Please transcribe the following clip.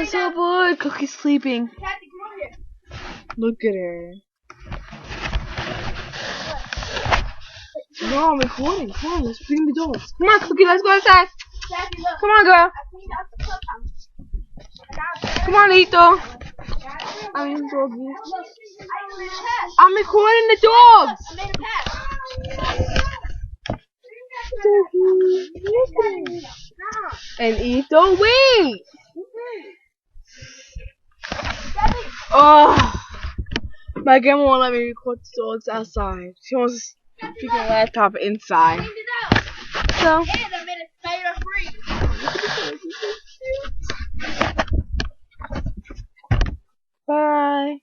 I'm so bored. Cookie's sleeping. Kathy, come over here. Look at her. No, I'm recording. Come on, let's bring the dogs. Come on, Cookie, let's go outside. Kathy, look. Come on, girl. I cleaned out the clubhouse. Come on, Lito. I mean, doggy. Look, I made a pass. I'm recording the dogs. I made a pass. And eat the wings. Oh, my grandma won't let me record the dogs outside. She wants a freaking laptop inside. Cleaned it out. So, And I made it spider free. bye.